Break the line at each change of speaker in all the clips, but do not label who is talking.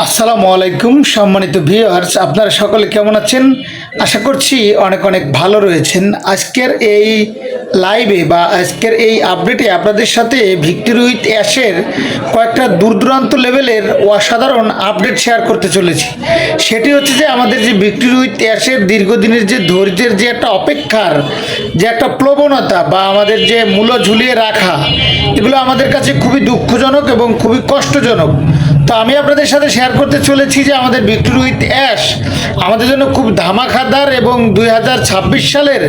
আসসালামু আলাইকুম সম্মানিত ভিউয়ার্স, আপনারা সকলে কেমন আছেন? আশা করছি অনেক অনেক ভালো রয়েছেন। আজকের এই লাইভে বা আজকের এই আপডেটে আপনাদের সাথে ভিক্টরি উইথ অ্যাশের কয়েকটা দূর দূরান্ত লেভেলের অসাধারণ আপডেট শেয়ার করতে চলেছি। সেটি হচ্ছে যে আমাদের যে ভিক্টরি উইথ অ্যাশের দীর্ঘদিনের যে ধৈর্যের যে একটা অপেক্ষার যে একটা প্রবণতা বা আমাদের যে মূল্য ঝুলিয়ে রাখা, এগুলো আমাদের কাছে খুবই দুঃখজনক এবং খুবই কষ্টজনক। তো আমি আপনাদের সাথে শেয়ার করতে চলেছি যে আমাদের ভিক্টরি উইথ অ্যাশ আমাদের জন্য খুব ধামাকাদার এবং 2026 সালের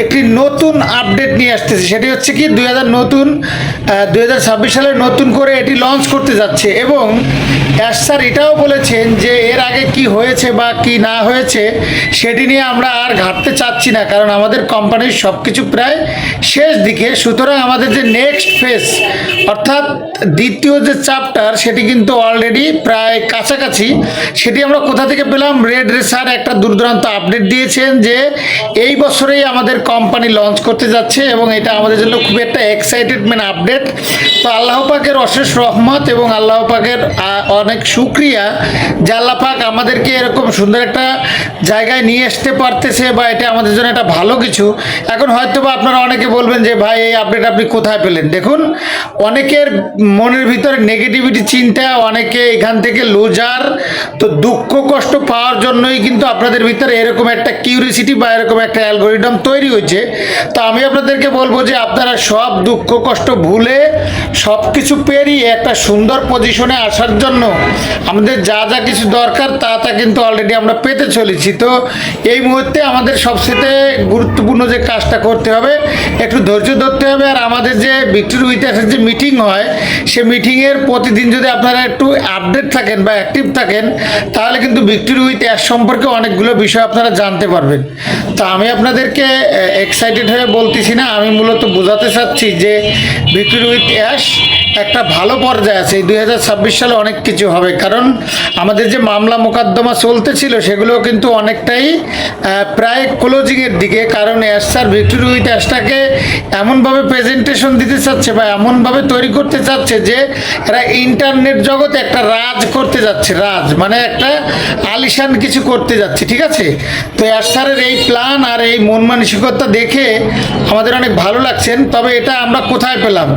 একটি নতুন আপডেট নিয়ে আসতেছে। সেটি হচ্ছে কি 2026 সালের নতুন করে এটি লঞ্চ করতে যাচ্ছে। এবং অ্যাশ স্যার এটাও বলেছেন যে এর আগে কি হয়েছে বা কি না হয়েছে সেটি নিয়ে আমরা আর ঘাটতে চাচ্ছি না, কারণ আমাদের কোম্পানির সব কিছু প্রায় শেষ দিকে। সুতরাং আমাদের যে নেক্সট ফেজ অর্থাৎ দ্বিতীয় যে চ্যাপ্টার সেটি কিন্তু অলরেডি প্রায় কাছাকাছি। সেটি আমরা কোথা থেকে পেলাম? রেড রেসার একটা দূরদূরান্ত আপডেট দিয়েছেন যে এই বছরেই আমাদের কোম্পানি লঞ্চ করতে যাচ্ছে এবং এটা আমাদের জন্য খুব একটা এক্সাইটেডমেন্ট আপডেট। তো আল্লাহ পাকের অশেষ রহমত এবং আল্লাহ পাকের অনেক শুক্রিয়া যে আল্লাহ পাক আমাদেরকে এরকম সুন্দর একটা জায়গায় নিয়ে আসতে পারতেছে, বা এটা আমাদের জন্য একটা ভালো কিছু। এখন হয়তো বা আপনারা অনেকে বলবেন যে ভাই এই আপডেট আপনি কোথায় পেলেন? দেখুন, অনেকের মনের ভিতরে নেগেটিভিটি চিন্তা, অনেকে এখান থেকে লুজার, তো দুঃখ কষ্ট পাওয়ার জন্যই কিন্তু আপনাদের ভিতরে এরকম একটা কিউরিসিটি বা এরকম একটা অ্যালগোরিদম তৈরি হয়েছে। তো আমি আপনাদেরকে বলবো যে আপনারা সব দুঃখ কষ্ট ভুলে সব কিছু পেরিয়ে একটা সুন্দর পজিশনে আসার জন্য আমাদের যা যা কিছু দরকার তা তা কিন্তু অলরেডি আমরা পেতে চলেছি। তো এই মুহূর্তে আমাদের সবচেয়ে গুরুত্বপূর্ণ যে কাজটা করতে হবে, একটু ধৈর্য ধরতে হবে। আর আমাদের যে ভিক্টরি উইথ অ্যাশের যে মিটিং হয়, সে মিটিংয়ের প্রতিদিন যদি আপনারা একটু আপডেট থাকেন বা অ্যাক্টিভ থাকেন, তাহলে কিন্তু ভিক্টরি উইথ অ্যাশ সম্পর্কে অনেকগুলো বিষয় আপনারা জানতে পারবেন। তো আমি আপনাদেরকে এক্সাইটেড হয়ে বলতেছি না, আমি মূলত বোঝাতে চাচ্ছি যে ভিক্টরি উইথ অ্যাশ একটা ভালো পর্যায়ে আছে। এই 2026 সালে অনেক কিছু হবে, কারণ আমাদের যে মামলা মোকদ্দমা চলতেছিল সেগুলো কিন্তু অনেকটাই প্রায় ক্লোজিংয়ের দিকে। কারণ অ্যাশ স্যার ভিক্টরি উইথ অ্যাশটাকে এমনভাবে প্রেজেন্টেশন দিতে চাচ্ছে বা এমনভাবে তৈরি করতে চাচ্ছে যে এরা ইন্টারনেট জগতে একটা রাজ করতে যাচ্ছে। রাজ মানে একটা আলিশান কিছু করতে যাচ্ছে, ঠিক আছে? তো অ্যাশ স্যারের এই প্ল্যান আর এই মন মানসিকতা দেখে আমাদের অনেক ভালো লাগছেন। তবে এটা আমরা কোথায় পেলাম?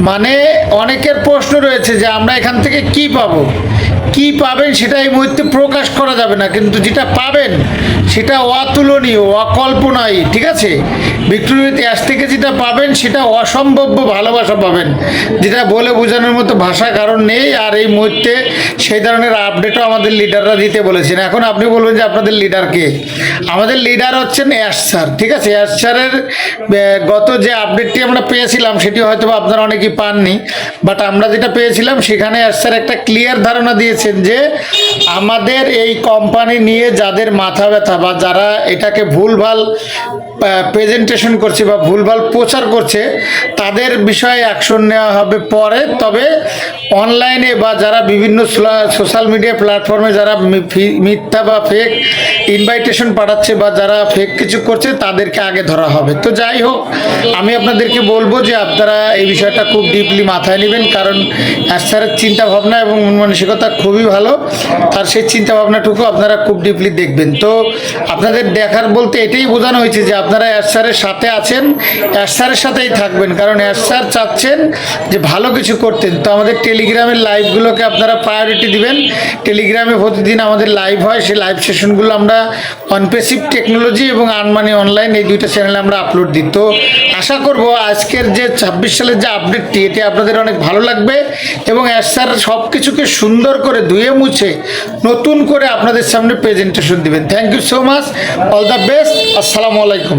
মানে অনেকের প্রশ্ন রয়েছে যে আমরা এখান থেকে কি পাবো, কি পাবেন সেটা এই মুহূর্তে প্রকাশ করা যাবে না, কিন্তু যেটা পাবেন সেটা অতুলনীয়, অকল্পনীয়, ঠিক আছে? ভিক্টরি উইথ অ্যাশ থেকে যেটা পাবেন সেটা অসম্ভাব্য ভালোবাসা পাবেন, যেটা বলে বোঝানোর মতো ভাষা কারণ নেই। আর এই মুহূর্তে সেই ধরনের আপডেটও আমাদের লিডাররা দিতে বলেছেন। এখন আপনি বলবেন যে আপনাদের লিডার কে? আমাদের লিডার হচ্ছেন অ্যাশ স্যার, ঠিক আছে? অ্যাশ স্যারের গত যে আপডেটটি আমরা পেয়েছিলাম সেটি হয়তো আপনারা অনেকেই পাননি, বাট আমরা যেটা পেয়েছিলাম সেখানে অ্যাশ স্যার একটা ক্লিয়ার ধারণা দিয়েছেন যে আমাদের এই কোম্পানি নিয়ে যাদের মাথা ব্যথা বা যারা এটাকে ভুলভাল প্রেজেন্টেশন করছে বা ভুলভাল প্রচার করছে, তাদের বিষয়ে অ্যাকশন নেওয়া হবে পরে। তবে অনলাইনে বা যারা বিভিন্ন সোশ্যাল মিডিয়া প্ল্যাটফর্মে যারা মিথ্যা বা ফেক ইনভাইটেশন পাঠাচ্ছে বা যারা ফেক কিছু করছে তাদেরকে আগে ধরা হবে। তো যাই হোক, আমি আপনাদেরকে বলবো যে আপনারা এই বিষয়টা খুব ডিপলি মাথায় নেবেন, কারণ অ্যাশ স্যারের চিন্তাভাবনা এবং মন মানসিকতা খুবই ভালো। তার সেই চিন্তাভাবনাটুকু আপনারা খুব ডিপলি দেখবেন। তো আপনাদের দেখার বলতে এটাই বোঝানো হয়েছে যে আপনারা অ্যাশ স্যারের সাথে আছেন, অ্যাশ স্যারের সাথেই থাকবেন, কারণ অ্যাশ স্যার চাচ্ছেন যে ভালো কিছু করতেন। তো আমাদের টেলিগ্রামের লাইভগুলোকে আপনারা প্রায়োরিটি দিবেন। টেলিগ্রামে প্রতিদিন আমাদের লাইভ হয়, সেই লাইভ সেশনগুলো আমরা অনপেসিভ টেকনোলজি এবং আনমানি অনলাইন এই দুইটা চ্যানেলে আমরা আপলোড দিই। তো আশা করব আজকের যে 26 সালের যে আপডেটটি এটি আপনাদের অনেক ভালো লাগবে এবং অ্যাশ স্যার সব কিছুকে সুন্দর করে ধুয়ে মুছে নতুন করে আপনাদের সামনে প্রেজেন্টেশন দিবেন। Thank you so much, all the best, আসসালামু আলাইকুম।